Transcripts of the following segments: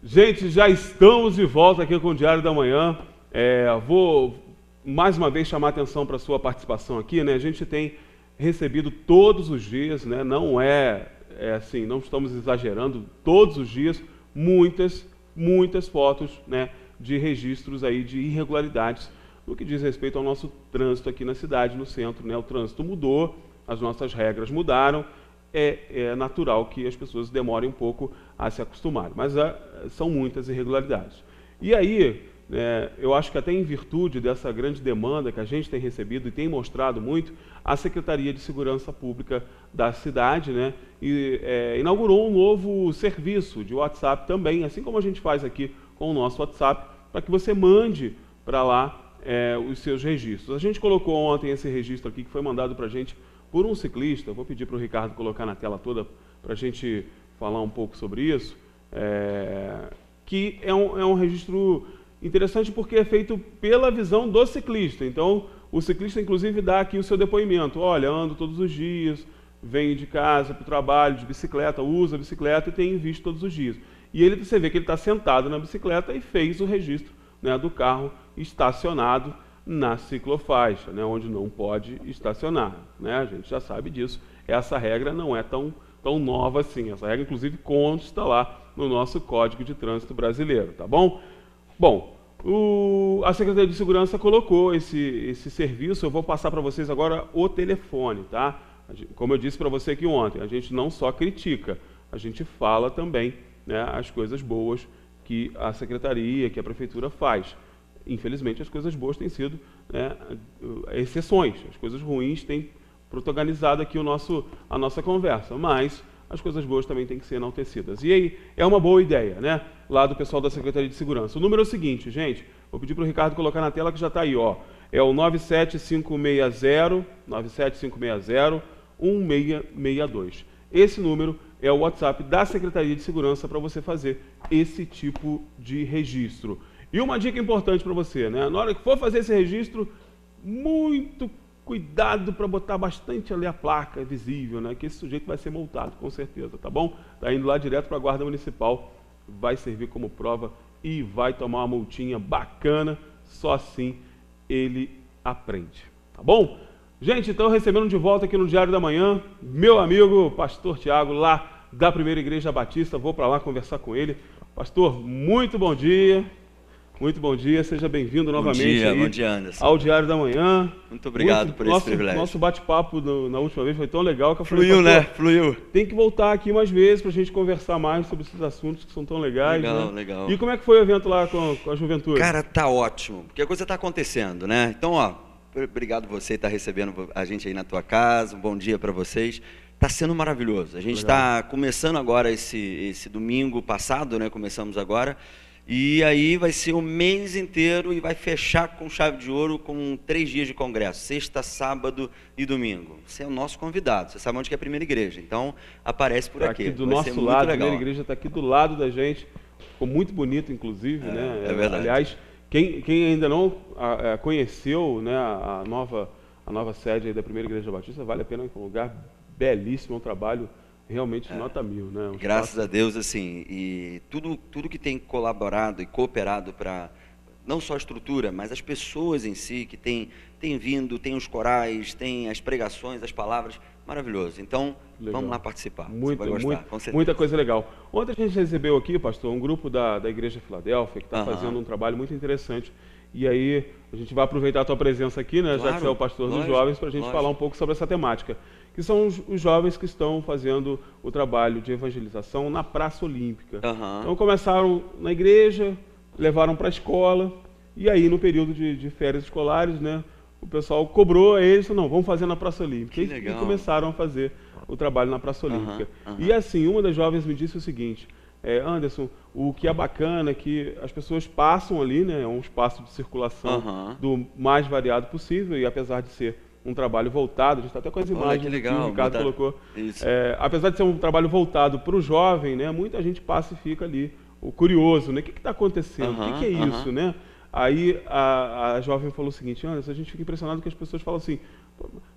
Gente, já estamos de volta aqui com o Diário da Manhã. Vou mais uma vez chamar a atenção para a sua participação aqui, né? A gente tem recebido todos os dias, né? Não é assim, não estamos exagerando, todos os dias, muitas fotos, né, de registros aí de irregularidades no que diz respeito ao nosso trânsito aqui na cidade, no centro, né? O trânsito mudou, as nossas regras mudaram. É natural que as pessoas demorem um pouco a se acostumar, mas são muitas irregularidades. E aí, eu acho que até em virtude dessa grande demanda que a gente tem recebido e tem mostrado muito, a Secretaria de Segurança Pública da cidade, né, inaugurou um novo serviço de WhatsApp também, assim como a gente faz aqui com o nosso WhatsApp, para que você mande para lá os seus registros. A gente colocou ontem esse registro aqui que foi mandado para a gente por um ciclista. Vou pedir para o Ricardo colocar na tela toda para a gente falar um pouco sobre isso, que é um registro interessante porque é feito pela visão do ciclista. Então, o ciclista, inclusive, dá aqui o seu depoimento. Olha, ando todos os dias, venho de casa para o trabalho de bicicleta, uso a bicicleta e tenho visto todos os dias. E você vê que ele está sentado na bicicleta e fez o registro, né, do carro estacionado na ciclofaixa, né, onde não pode estacionar, né? A gente já sabe disso. Essa regra não é tão nova assim. Essa regra, inclusive, consta lá no nosso Código de Trânsito Brasileiro, tá bom? Bom, a Secretaria de Segurança colocou esse serviço. Eu vou passar para vocês agora o telefone, tá? Como eu disse para você aqui ontem, a gente não só critica, a gente fala também, né, as coisas boas que a Secretaria, que a Prefeitura faz. Infelizmente, as coisas boas têm sido, né, exceções. As coisas ruins têm protagonizado aqui a nossa conversa, mas as coisas boas também têm que ser enaltecidas. E aí, é uma boa ideia, né, lá do pessoal da Secretaria de Segurança. O número é o seguinte, gente, vou pedir para o Ricardo colocar na tela que já está aí, ó. É o 97560-1662. Esse número é o WhatsApp da Secretaria de Segurança para você fazer esse tipo de registro. E uma dica importante para você, né? Na hora que for fazer esse registro, muito cuidado para botar bastante ali a placa visível, né? Que esse sujeito vai ser multado, com certeza, tá bom? Tá indo lá direto para a Guarda Municipal, vai servir como prova e vai tomar uma multinha bacana, só assim ele aprende, tá bom? Gente, então recebendo de volta aqui no Diário da Manhã, meu amigo Pastor Tiago, lá da Primeira Igreja Batista, vou para lá conversar com ele. Pastor, muito bom dia. Muito bom dia, seja bem-vindo novamente bom dia, Anderson. Ao Diário da Manhã. Muito obrigado por esse privilégio. Nosso bate-papo na última vez foi tão legal que eu falei, fluiu, né? Fluiu. Tem que voltar aqui mais vezes para a gente conversar mais sobre esses assuntos que são tão legais. Legal, né? legal. E como é que foi o evento lá com a juventude? Cara, tá ótimo, porque a coisa tá acontecendo, né? Então, obrigado você estar recebendo a gente aí na tua casa, um bom dia para vocês. Tá sendo maravilhoso. A gente está começando agora esse domingo passado, né? Começamos agora. E aí vai ser o mês inteiro e vai fechar com chave de ouro com 3 dias de congresso, sexta, sábado e domingo. Você é o nosso convidado, você sabe onde que é a Primeira Igreja, então aparece por aqui. Aqui do nosso lado, a Primeira Igreja está aqui do lado da gente, ficou muito bonito, inclusive, né? É verdade. Aliás, quem ainda não conheceu, né, a nova sede aí da Primeira Igreja Batista, vale a pena, é um lugar belíssimo, é um trabalho realmente nota 1000, né? Graças a Deus, assim, e tudo que tem colaborado e cooperado para, não só a estrutura, mas as pessoas em si, que tem vindo, tem os corais, tem as pregações, as palavras, maravilhoso. Então, vamos lá participar, você vai gostar, com certeza. Muita coisa legal. Ontem a gente recebeu aqui, pastor, um grupo da Igreja Filadélfia, que está fazendo um trabalho muito interessante. E aí, a gente vai aproveitar a tua presença aqui, né, já que você é o pastor dos jovens, para a gente falar um pouco sobre essa temática, que são os jovens que estão fazendo o trabalho de evangelização na Praça Olímpica. Então, começaram na igreja, levaram para a escola, e aí, no período de férias escolares, né, o pessoal cobrou eles, não, vamos fazer na Praça Olímpica. E começaram a fazer o trabalho na Praça Olímpica. E assim, uma das jovens me disse o seguinte: Anderson, o que é bacana é que as pessoas passam ali, né, é um espaço de circulação do mais variado possível, e apesar de ser um trabalho voltado, a gente está até com as imagens que o Ricardo colocou, apesar de ser um trabalho voltado para o jovem, né, muita gente passa e fica ali, o curioso, né, o que está acontecendo, o que é isso, né? Aí a jovem falou o seguinte: Anderson, a gente fica impressionado que as pessoas falam assim,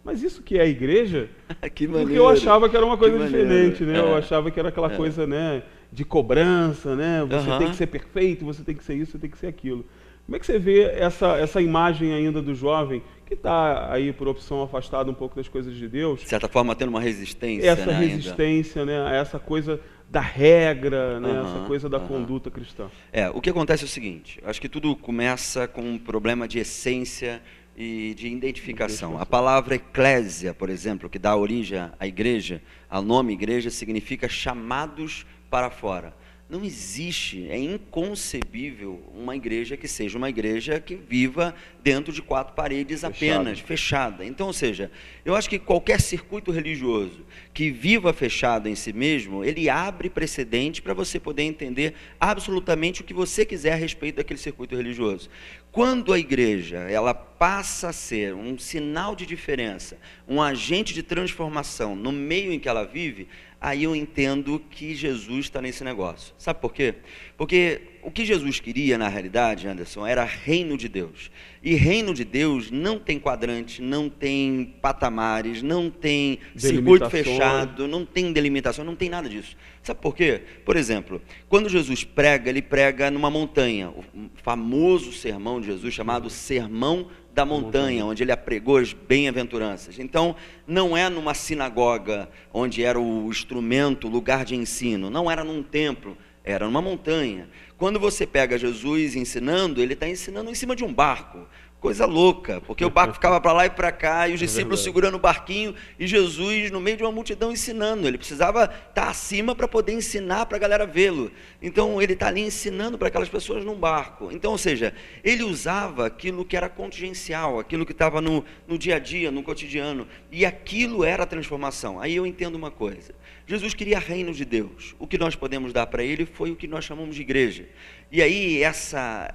mas isso que é a igreja? Que maneiro. Porque eu achava que era uma coisa diferente, né? Eu achava que era aquela coisa, né, de cobrança, né? Você tem que ser perfeito, você tem que ser isso, você tem que ser aquilo. Como é que você vê essa imagem ainda do jovem que está aí, por opção, afastado um pouco das coisas de Deus? De certa forma, tendo uma resistência, essa resistência, né, a essa coisa da regra, né, essa coisa da conduta cristã. O que acontece é o seguinte, acho que tudo começa com um problema de essência e de identificação. A palavra eclésia, por exemplo, que dá origem à igreja, ao nome igreja, significa chamados para fora. Não existe, é inconcebível uma igreja que seja uma igreja que viva dentro de 4 paredes apenas, fechada. Então, ou seja, eu acho que qualquer circuito religioso que viva fechado em si mesmo, ele abre precedente para você poder entender absolutamente o que você quiser a respeito daquele circuito religioso. Quando a igreja, ela passa a ser um sinal de diferença, um agente de transformação no meio em que ela vive, aí eu entendo que Jesus está nesse negócio. Sabe por quê? Porque o que Jesus queria, na realidade, Anderson, era reino de Deus. E reino de Deus não tem quadrante, não tem patamares, não tem circuito fechado, não tem delimitação, não tem nada disso. Sabe por quê? Por exemplo, quando Jesus prega, ele prega numa montanha. O famoso sermão de Jesus, chamado Sermão da Montanha, onde ele apregou as bem-aventuranças. Então, não é numa sinagoga, onde era o instrumento, o lugar de ensino. Não era num templo, era numa montanha. Quando você pega Jesus ensinando, ele está ensinando em cima de um barco. Coisa louca, porque o barco ficava para lá e para cá, e os discípulos segurando o barquinho, e Jesus no meio de uma multidão ensinando. Ele precisava estar acima para poder ensinar para a galera vê-lo. Então ele está ali ensinando para aquelas pessoas num barco. Então, ou seja, ele usava aquilo que era contingencial, aquilo que estava no dia a dia, no cotidiano, e aquilo era a transformação. Aí eu entendo uma coisa, Jesus queria reino de Deus. O que nós podemos dar para ele foi o que nós chamamos de igreja. E aí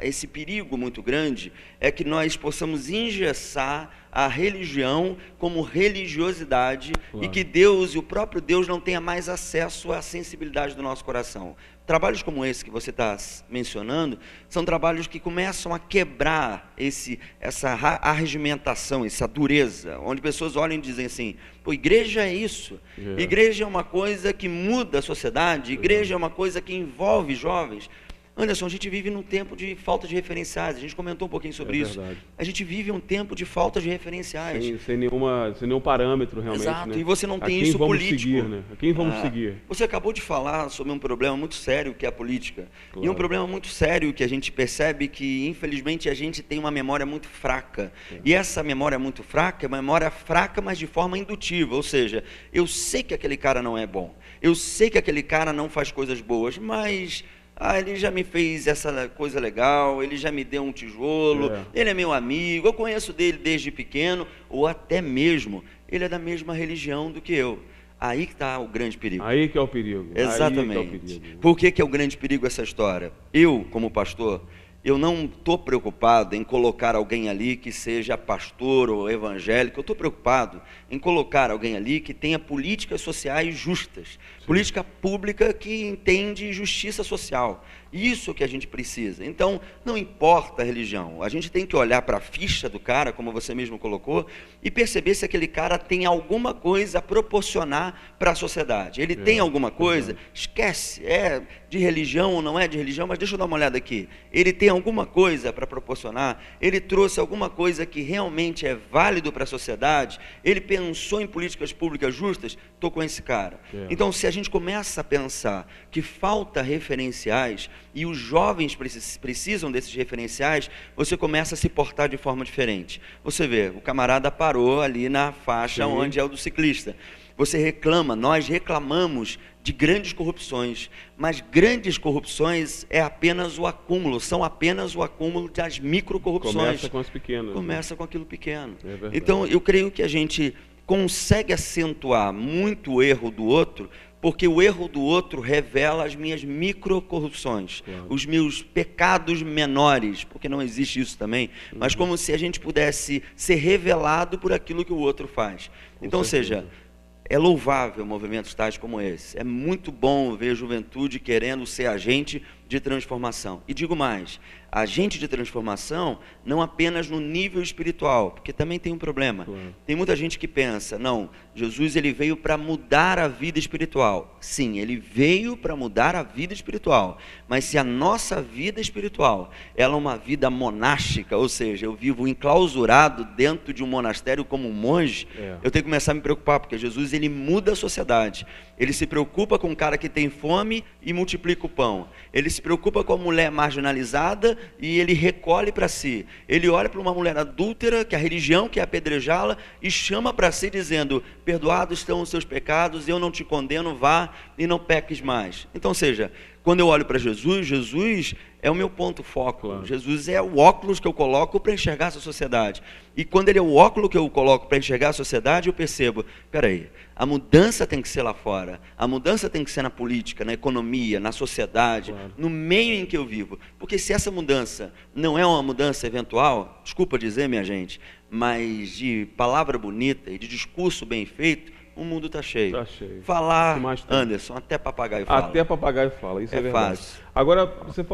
esse perigo muito grande é que nós possamos engessar a religião como religiosidade, e que Deus e o próprio Deus não tenha mais acesso à sensibilidade do nosso coração. Trabalhos como esse que você está mencionando são trabalhos que começam a quebrar essa arregimentação, essa dureza, onde pessoas olham e dizem assim: pô, igreja é isso, igreja é uma coisa que muda a sociedade, igreja é uma coisa que envolve jovens. Anderson, a gente vive num tempo de falta de referenciais, a gente comentou um pouquinho sobre isso. A gente vive um tempo de falta de referenciais. Sem nenhum parâmetro, realmente. Exato, né? E você não tem isso político. Seguir, né? A quem vamos seguir? Você acabou de falar sobre um problema muito sério que é a política. E um problema muito sério que a gente percebe que, infelizmente, a gente tem uma memória muito fraca. E essa memória muito fraca é uma memória fraca, mas de forma indutiva. Ou seja, eu sei que aquele cara não é bom. Eu sei que aquele cara não faz coisas boas, mas... ele já me fez essa coisa legal, ele já me deu um tijolo, ele é meu amigo, eu conheço dele desde pequeno, ou até mesmo, ele é da mesma religião do que eu. Aí que está o grande perigo. Aí que é o perigo. Exatamente. Aí que é o perigo. Por que é o grande perigo essa história? Eu, como pastor, eu não estou preocupado em colocar alguém ali que seja pastor ou evangélico. Eu estou preocupado em colocar alguém ali que tenha políticas sociais justas, política pública que entende justiça social. Isso que a gente precisa. Então, não importa a religião, a gente tem que olhar para a ficha do cara, como você mesmo colocou, e perceber se aquele cara tem alguma coisa a proporcionar para a sociedade. Ele tem alguma coisa? Esquece, é de religião ou não é de religião, mas deixa eu dar uma olhada aqui. Ele tem alguma coisa para proporcionar? Ele trouxe alguma coisa que realmente é válido para a sociedade? Ele pensou em políticas públicas justas? Estou com esse cara. Então, se a gente começa a pensar que falta referenciais, e os jovens precisam desses referenciais, você começa a se portar de forma diferente. Você vê, o camarada parou ali na faixa onde é o do ciclista. Você reclama, nós reclamamos de grandes corrupções, mas grandes corrupções é apenas o acúmulo, são apenas o acúmulo das microcorrupções. Começa com as pequenas. Começa com aquilo pequeno. Então, eu creio que a gente consegue acentuar muito o erro do outro, porque o erro do outro revela as minhas microcorrupções, os meus pecados menores, porque não existe isso também, mas como se a gente pudesse ser revelado por aquilo que o outro faz. Então, ou seja, é louvável movimentos tais como esse. É muito bom ver a juventude querendo ser agente de transformação. E digo mais, agente de transformação não apenas no nível espiritual, porque também tem um problema. Claro. Tem muita gente que pensa, não, Jesus ele veio para mudar a vida espiritual. Sim, ele veio para mudar a vida espiritual, mas se a nossa vida espiritual ela é uma vida monástica, ou seja, eu vivo enclausurado dentro de um monastério como um monge, eu tenho que começar a me preocupar, porque Jesus ele muda a sociedade. Ele se preocupa com o cara que tem fome e multiplica o pão. Ele se preocupa com a mulher marginalizada e ele recolhe para si. Ele olha para uma mulher adúltera, que a religião quer apedrejá-la, e chama para si dizendo, perdoados estão os seus pecados, eu não te condeno, vá e não peques mais. Então, ou seja, quando eu olho para Jesus, Jesus é o meu ponto foco. Claro. Jesus é o óculos que eu coloco para enxergar essa sociedade. E quando ele é o óculos que eu coloco para enxergar a sociedade, eu percebo, peraí, a mudança tem que ser lá fora, a mudança tem que ser na política, na economia, na sociedade, claro, no meio em que eu vivo. Porque se essa mudança não é uma mudança eventual, desculpa dizer, minha gente, mas de palavra bonita e de discurso bem feito, o mundo está cheio. Tá cheio. Falar, Anderson, até papagaio fala. Até papagaio fala, isso é verdade. Fácil. Agora, você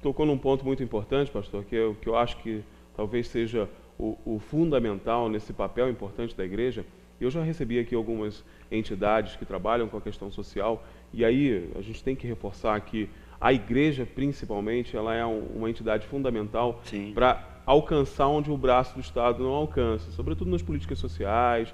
tocou num ponto muito importante, pastor, que eu acho que talvez seja o fundamental nesse papel importante da igreja. Eu já recebi aqui algumas entidades que trabalham com a questão social, e aí a gente tem que reforçar que a igreja, principalmente, ela é uma entidade fundamental para alcançar onde o braço do Estado não alcança, sobretudo nas políticas sociais,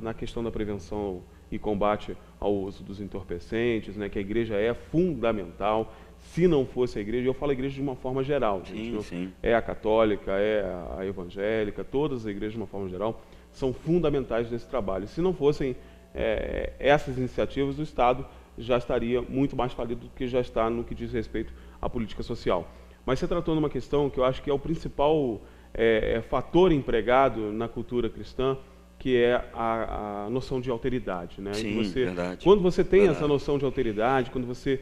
na questão da prevenção e combate ao uso dos entorpecentes, né, que a igreja é fundamental. Se não fosse a igreja, eu falo a igreja de uma forma geral, gente, é a católica, é a evangélica, todas as igrejas de uma forma geral são fundamentais nesse trabalho. Se não fossem essas iniciativas, o Estado já estaria muito mais falido do que já está no que diz respeito à política social. Mas você tratou numa questão que eu acho que é o principal fator empregado na cultura cristã, que é a noção de alteridade, né? Sim, verdade. Quando você tem essa noção de alteridade, quando você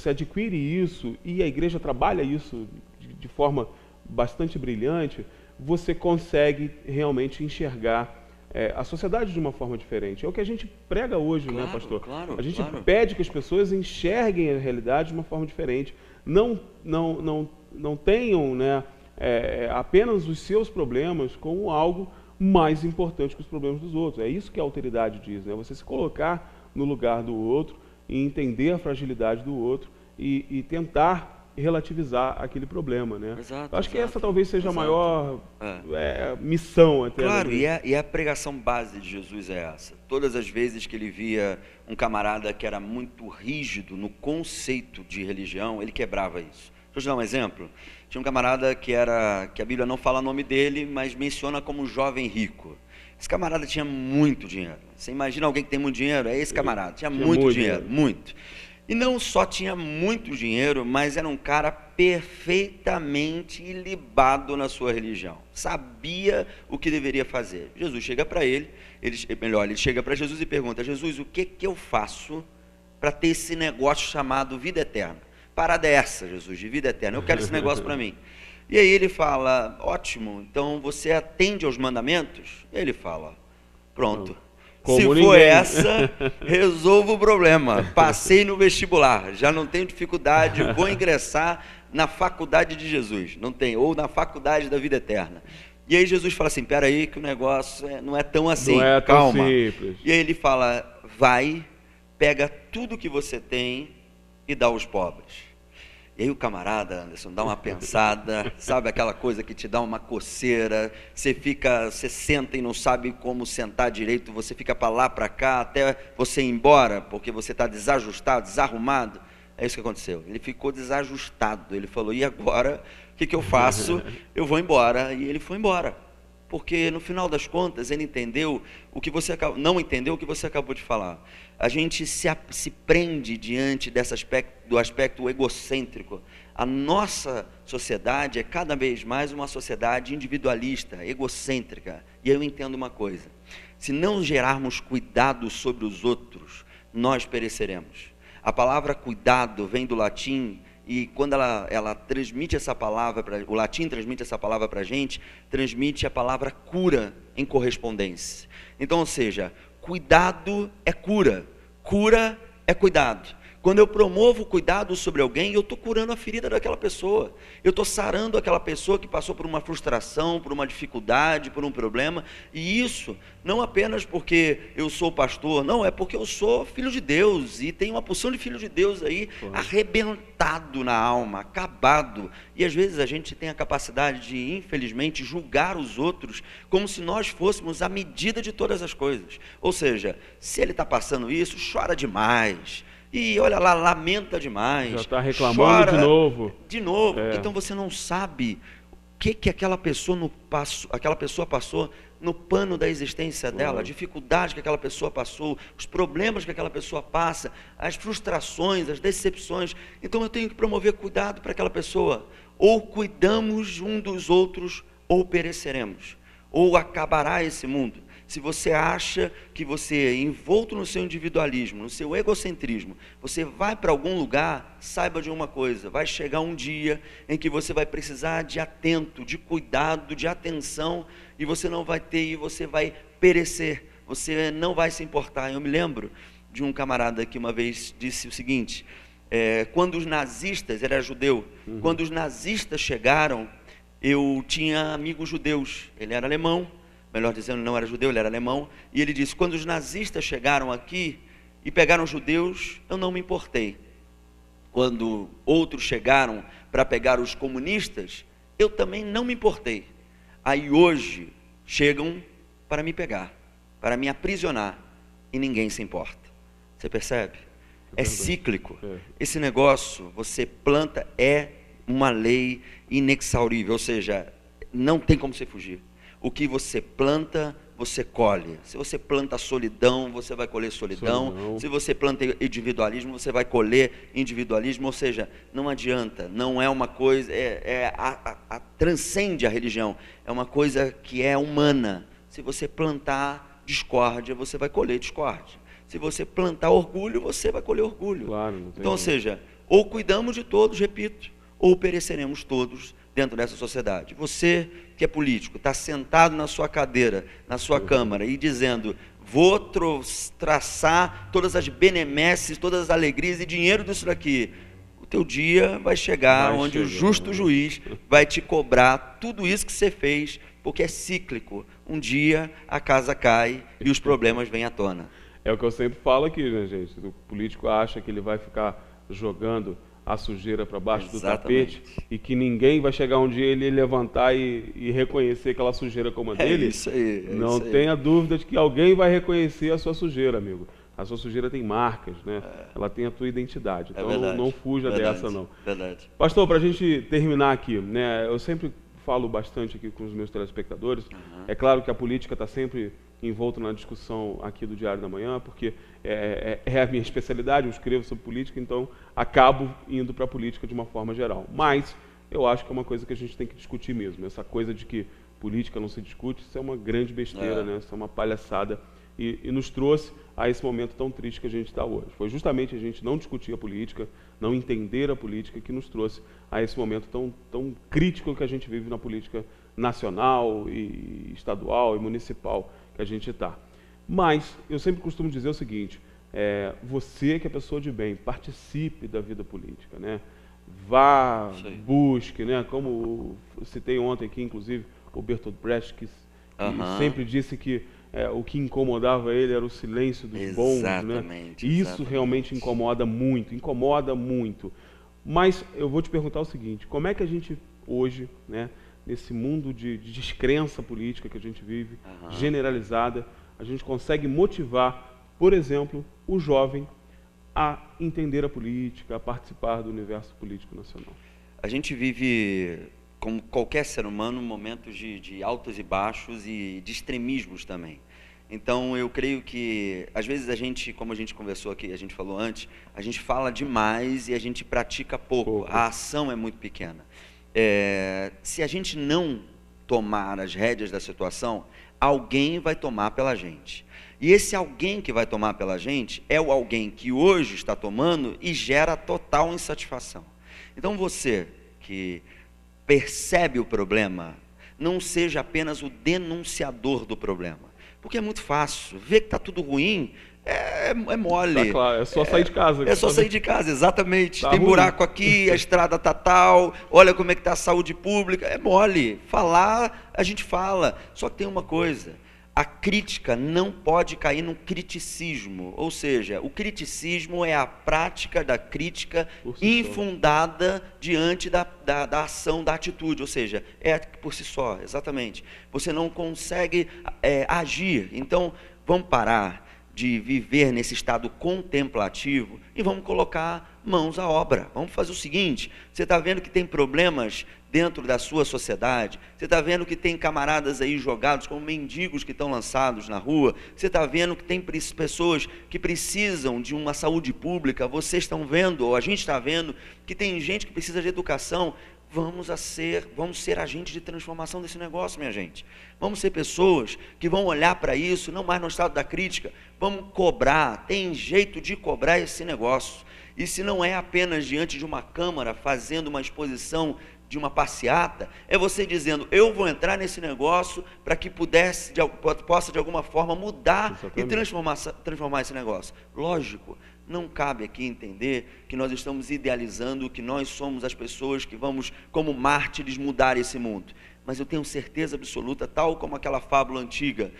adquire isso, e a igreja trabalha isso de forma bastante brilhante, você consegue realmente enxergar a sociedade de uma forma diferente. É o que a gente prega hoje, claro, né, pastor? Claro, a gente pede que as pessoas enxerguem a realidade de uma forma diferente. Não tenham, né, apenas os seus problemas como algo mais importante que os problemas dos outros. É isso que a alteridade diz, né? Você se colocar no lugar do outro e entender a fragilidade do outro e tentar relativizar aquele problema, né? Exato, acho que essa talvez seja a maior missão até. Claro, e a pregação base de Jesus é essa. Todas as vezes que ele via um camarada que era muito rígido no conceito de religião, ele quebrava isso. Deixa eu te dar um exemplo. Tinha um camarada que a Bíblia não fala o nome dele, mas menciona como um jovem rico. Esse camarada tinha muito dinheiro. Você imagina alguém que tem muito dinheiro? É esse camarada. Tinha muito dinheiro, muito. E não só tinha muito dinheiro, mas era um cara perfeitamente ilibado na sua religião. Sabia o que deveria fazer. Jesus chega para ele chega para Jesus e pergunta, Jesus, o que eu faço para ter esse negócio chamado vida eterna? Parada é essa, Jesus, de vida eterna. Eu quero esse negócio para mim. E aí ele fala, ótimo, então você atende aos mandamentos? E ele fala, pronto. Se for essa, resolvo o problema. Passei no vestibular, já não tenho dificuldade, vou ingressar na faculdade de Jesus, não tem, ou na faculdade da vida eterna. E aí Jesus fala assim, peraí que o negócio não é tão assim, não é calma. Tão simples. E aí ele fala, vai, pega tudo que você tem e dá aos pobres. E aí o camarada, Anderson, dá uma pensada, sabe aquela coisa que te dá uma coceira, você senta e não sabe como sentar direito, você fica para lá, para cá, até você ir embora, porque você está desajustado, desarrumado. É isso que aconteceu. Ele ficou desajustado, ele falou, e agora, o que eu faço? Eu vou embora. E ele foi embora. Porque no final das contas ele entendeu não entendeu o que você acabou de falar. A gente se prende diante do aspecto egocêntrico. A nossa sociedade é cada vez mais uma sociedade individualista, egocêntrica. E eu entendo uma coisa, se não gerarmos cuidado sobre os outros, nós pereceremos. A palavra cuidado vem do latim, e quando ela transmite essa palavra, o latim transmite essa palavra para a gente, transmite a palavra cura em correspondência. Então, ou seja, cuidado é cura, cura é cuidado. Quando eu promovo o cuidado sobre alguém, eu estou curando a ferida daquela pessoa. Eu estou sarando aquela pessoa que passou por uma frustração, por uma dificuldade, por um problema. E isso não apenas porque eu sou pastor, não, é porque eu sou filho de Deus. E tem uma porção de filho de Deus aí arrebentado na alma, acabado. E às vezes a gente tem a capacidade de, infelizmente, julgar os outros como se nós fôssemos a medida de todas as coisas. Ou seja, se ele está passando isso, chora demais. E olha lá, lamenta demais. Já está reclamando chora de novo. De novo. É. Então você não sabe o que aquela pessoa passou no pano da existência dela, a dificuldade que aquela pessoa passou, os problemas que aquela pessoa passa, as frustrações, as decepções. Então eu tenho que promover cuidado para aquela pessoa. Ou cuidamos um dos outros, ou pereceremos. Ou acabará esse mundo. Se você acha que você, envolto no seu individualismo, no seu egocentrismo, você vai para algum lugar, saiba de uma coisa, vai chegar um dia em que você vai precisar de atento, de cuidado, de atenção, e você não vai ter, e você vai perecer, você não vai se importar. Eu me lembro de um camarada que uma vez disse o seguinte, quando os nazistas, ele era judeu, quando os nazistas chegaram, eu tinha amigos judeus, ele era alemão, melhor dizendo, não era judeu, ele era alemão, e ele disse, quando os nazistas chegaram aqui e pegaram judeus, eu não me importei. Quando outros chegaram para pegar os comunistas, eu também não me importei. Aí hoje chegam para me pegar, para me aprisionar, e ninguém se importa. Você percebe? É cíclico. Esse negócio, você planta, é uma lei inexaurível, ou seja, não tem como você fugir. O que você planta, você colhe. Se você planta solidão, você vai colher solidão. Se você planta individualismo, você vai colher individualismo. Ou seja, não adianta, não é uma coisa, transcende a religião. É uma coisa que é humana. Se você plantar discórdia, você vai colher discórdia. Se você plantar orgulho, você vai colher orgulho. Claro, então, ou seja, ou cuidamos de todos, repito, ou pereceremos todos dentro dessa sociedade. Você que é político, está sentado na sua cadeira, na sua Câmara, e dizendo, vou traçar todas as benesses, todas as alegrias e dinheiro disso daqui. O teu dia vai chegar onde o justo juiz vai te cobrar tudo isso que você fez, porque é cíclico. Um dia a casa cai e os problemas vêm à tona. É o que eu sempre falo aqui, né, gente? O político acha que ele vai ficar jogando a sujeira para baixo do tapete e que ninguém vai chegar um dia ele levantar e reconhecer aquela sujeira como a dele. Isso aí, não tenha dúvida de que alguém vai reconhecer a sua sujeira, amigo. A sua sujeira tem marcas, né? Ela tem a tua identidade. Então não fuja dessa, não. Verdade. Pastor, para a gente terminar aqui, né? Eu sempre falo bastante aqui com os meus telespectadores. É claro que a política está sempre envolto na discussão aqui do Diário da Manhã, porque é a minha especialidade, eu escrevo sobre política, então acabo indo para a política de uma forma geral. Mas eu acho que é uma coisa que a gente tem que discutir mesmo. Essa coisa de que política não se discute, isso é uma grande besteira, né? Isso é uma palhaçada e nos trouxe a esse momento tão triste que a gente está hoje. Foi justamente a gente não discutir a política, não entender a política, que nos trouxe a esse momento tão crítico que a gente vive na política nacional e estadual e municipal que a gente está. Mas eu sempre costumo dizer o seguinte, você que é pessoa de bem, participe da vida política, né? Vá, busque, né? Como eu citei ontem aqui, inclusive, o Bertolt Brecht, que sempre disse que o que incomodava ele era o silêncio dos bons, né? E isso realmente incomoda muito. Mas eu vou te perguntar o seguinte, como é que a gente hoje, né, nesse mundo de descrença política que a gente vive, generalizada, a gente consegue motivar, por exemplo, o jovem a entender a política, a participar do universo político nacional? A gente vive, como qualquer ser humano, momentos de altos e baixos e de extremismos também. Então, eu creio que, às vezes, a gente, como a gente conversou aqui, a gente falou antes, a gente fala demais e a gente pratica pouco. A ação é muito pequena. Se a gente não tomar as rédeas da situação, alguém vai tomar pela gente. E esse alguém que vai tomar pela gente é o alguém que hoje está tomando e gera total insatisfação. Então, você que percebe o problema, não seja apenas o denunciador do problema. Porque é muito fácil, ver que está tudo ruim é mole. Tá claro, é só sair de casa. É só sair de casa, exatamente. Tá Tem ruim. buraco aqui, a estrada tá tal, olha como é que tá a saúde pública. É mole. Falar, a gente fala. Só que tem uma coisa. A crítica não pode cair num criticismo, ou seja, o criticismo é a prática da crítica infundada diante da ação, da atitude, ou seja, é por si só, exatamente. Você não consegue agir, então vamos parar de viver nesse estado contemplativo e vamos colocar mãos à obra. Vamos fazer o seguinte, você está vendo que tem problemas dentro da sua sociedade, você está vendo que tem camaradas aí jogados como mendigos que estão lançados na rua, você está vendo que tem pessoas que precisam de uma saúde pública, vocês estão vendo, ou a gente está vendo, que tem gente que precisa de educação. Vamos ser agentes de transformação desse negócio, minha gente. Vamos ser pessoas que vão olhar para isso, não mais no estado da crítica, vamos cobrar, tem jeito de cobrar esse negócio. E se não é apenas diante de uma câmara, fazendo uma exposição de uma passeata, é você dizendo, eu vou entrar nesse negócio para que possa de alguma forma mudar. Exatamente. E transformar esse negócio. Lógico, não cabe aqui entender que nós estamos idealizando, que nós somos as pessoas que vamos, como mártires, mudar esse mundo. Mas eu tenho certeza absoluta, tal como aquela fábula antiga,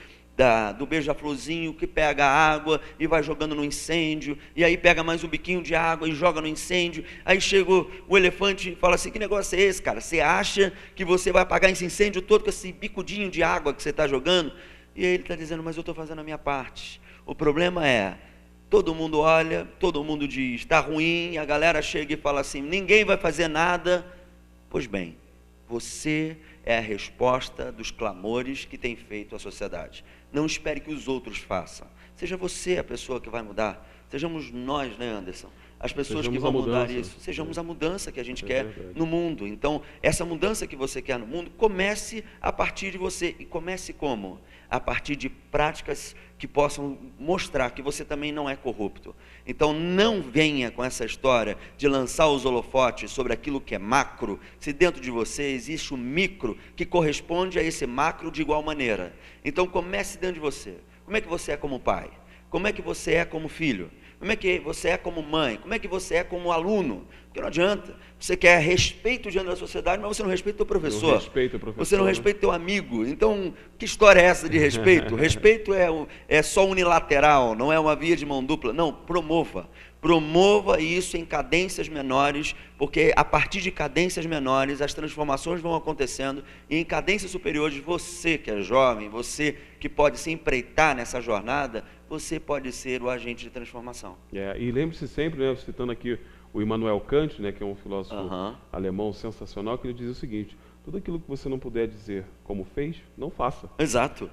do beija-florzinho que pega a água e vai jogando no incêndio, e aí pega mais um biquinho de água e joga no incêndio, aí chega o elefante e fala assim, que negócio é esse, cara? Você acha que você vai apagar esse incêndio todo com esse bicudinho de água que você está jogando? E aí ele está dizendo, mas eu estou fazendo a minha parte. O problema é, todo mundo olha, todo mundo diz, está ruim, a galera chega e fala assim, ninguém vai fazer nada. Pois bem, você é a resposta dos clamores que tem feito a sociedade. Não espere que os outros façam. Seja você a pessoa que vai mudar. Sejamos nós, né, Anderson? As pessoas que vão mudar isso. Sejamos a mudança que a gente quer no mundo. Então, essa mudança que você quer no mundo, comece a partir de você. E comece como? A partir de práticas que possam mostrar que você também não é corrupto. Então, não venha com essa história de lançar os holofotes sobre aquilo que é macro, se dentro de você existe um micro que corresponde a esse macro de igual maneira. Então, comece dentro de você. Como é que você é como pai? Como é que você é como filho? Como é que você é como mãe? Como é que você é como aluno? Porque não adianta. Você quer respeito diante da sociedade, mas você não respeita o professor. Não respeita o professor. Você não respeita o teu amigo. Então, que história é essa de respeito? Respeito é só unilateral, não é uma via de mão dupla. Não, promova. Promova isso em cadências menores, porque a partir de cadências menores as transformações vão acontecendo, e em cadências superiores, você que é jovem, você que pode se empreitar nessa jornada, você pode ser o agente de transformação. E lembre-se sempre, né, citando aqui o Immanuel Kant, né, que é um filósofo alemão sensacional, que ele dizia o seguinte, tudo aquilo que você não puder dizer como fez, não faça. Exato.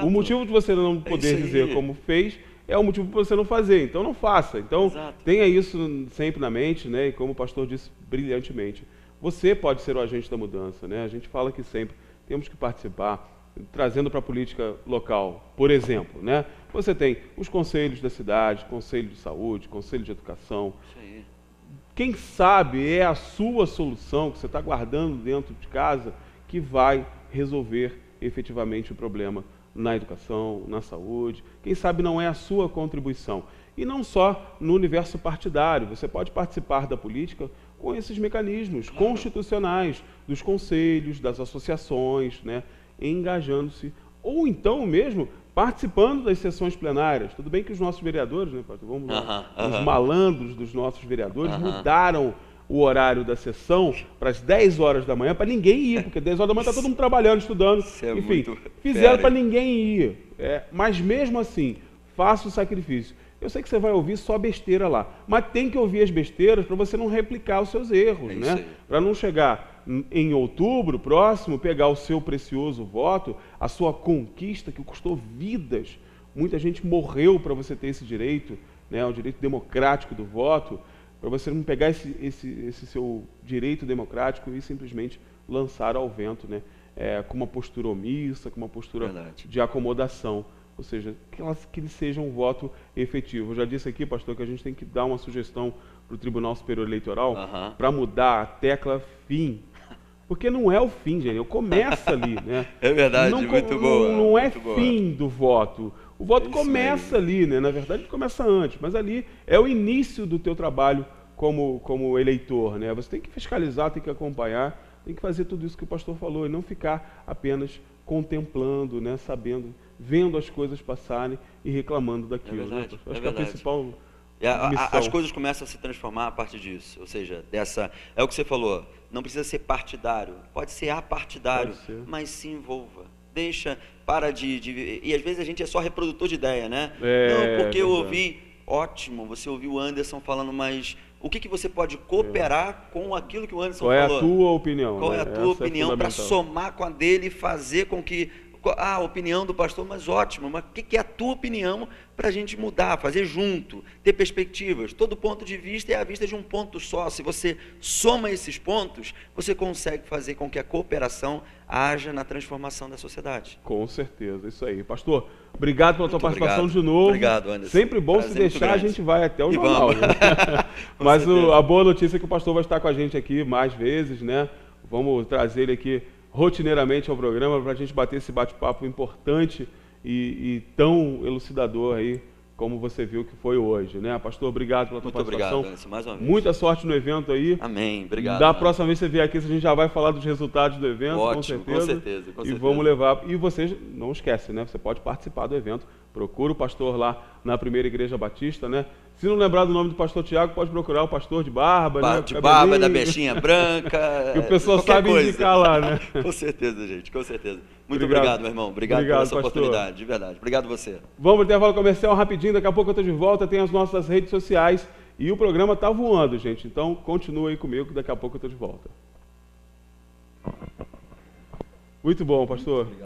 O motivo de você não poder dizer como fez é o motivo para você não fazer, então não faça. Então, tenha isso sempre na mente, né? E como o pastor disse brilhantemente, você pode ser o agente da mudança, né? A gente fala que sempre temos que participar, trazendo para a política local, por exemplo, né? Você tem os conselhos da cidade, conselho de saúde, conselho de educação. Isso aí. Quem sabe é a sua solução que você está guardando dentro de casa que vai resolver efetivamente o problema na educação, na saúde. Quem sabe não é a sua contribuição. E não só no universo partidário, você pode participar da política com esses mecanismos constitucionais, dos conselhos, das associações, né, engajando-se, ou então mesmo participando das sessões plenárias. Tudo bem que os nossos vereadores, né, os malandros dos nossos vereadores mudaram o horário da sessão para as 10 horas da manhã, para ninguém ir, porque 10 horas da manhã está todo mundo trabalhando, estudando, enfim, fizeram para ninguém ir. Mas mesmo assim, faça o sacrifício. Eu sei que você vai ouvir só besteira lá, mas tem que ouvir as besteiras para você não replicar os seus erros, né? Para não chegar em outubro próximo, pegar o seu precioso voto, a sua conquista que custou vidas. Muita gente morreu para você ter esse direito, né? O direito democrático do voto, para você não pegar esse seu direito democrático e simplesmente lançar ao vento, né? Com uma postura omissa, com uma postura de acomodação. Ou seja, que ele seja um voto efetivo. Eu já disse aqui, pastor, que a gente tem que dar uma sugestão para o Tribunal Superior Eleitoral para mudar a tecla fim. Porque não é o fim, gente, começa ali, né? É verdade, muito boa. Não é fim do voto. O voto começa ali, né? Na verdade, ele começa antes, mas ali é o início do teu trabalho como eleitor, né? Você tem que fiscalizar, tem que acompanhar, tem que fazer tudo isso que o pastor falou e não ficar apenas contemplando, né? Sabendo, vendo as coisas passarem e reclamando daquilo. É verdade, Né? Acho é que é a verdade. principal As coisas começam a se transformar a partir disso, ou seja, é o que você falou, não precisa ser partidário, pode ser apartidário, mas se envolva. E às vezes a gente é só reprodutor de ideia, né? Não, porque eu ouvi, ótimo, você ouviu o Anderson falando, mas o que você pode cooperar com aquilo que o Anderson falou? Qual é a tua opinião? Qual é a tua opinião para somar com a dele e fazer com que... a opinião do pastor, mas ótimo, mas o que é a tua opinião para a gente mudar, fazer junto, ter perspectivas? Todo ponto de vista é a vista de um ponto só. Se você soma esses pontos, você consegue fazer com que a cooperação haja na transformação da sociedade. Com certeza, isso aí. Pastor, obrigado pela tua participação de novo. Obrigado, Anderson. Sempre bom. Se deixar, a gente vai até o jornal. Né? Mas a boa notícia é que o pastor vai estar com a gente aqui mais vezes, né? Vamos trazer ele aqui rotineiramente ao programa para a gente bater esse bate-papo importante e tão elucidador aí, como você viu que foi hoje, né? Pastor, obrigado pela tua participação. Muito obrigado, mais uma vez. Muita sorte no evento aí. Amém, obrigado. Da próxima vez que você vier aqui, a gente já vai falar dos resultados do evento, ótimo, com certeza. E vamos levar. E vocês não esquecem, né? Você pode participar do evento. Procura o pastor lá na Primeira Igreja Batista, né? Se não lembrar do nome do pastor Tiago, pode procurar o pastor de barba, né? De barba, da mechinha branca. Que o pessoal sabe indicar lá, né? Com certeza, gente, com certeza. Muito obrigado, meu irmão. Obrigado por essa oportunidade, de verdade. Obrigado você. Vamos ao intervalo comercial rapidinho, daqui a pouco eu estou de volta, tem as nossas redes sociais e o programa está voando, gente. Então, continua aí comigo, que daqui a pouco eu estou de volta. Muito bom, pastor. Obrigado.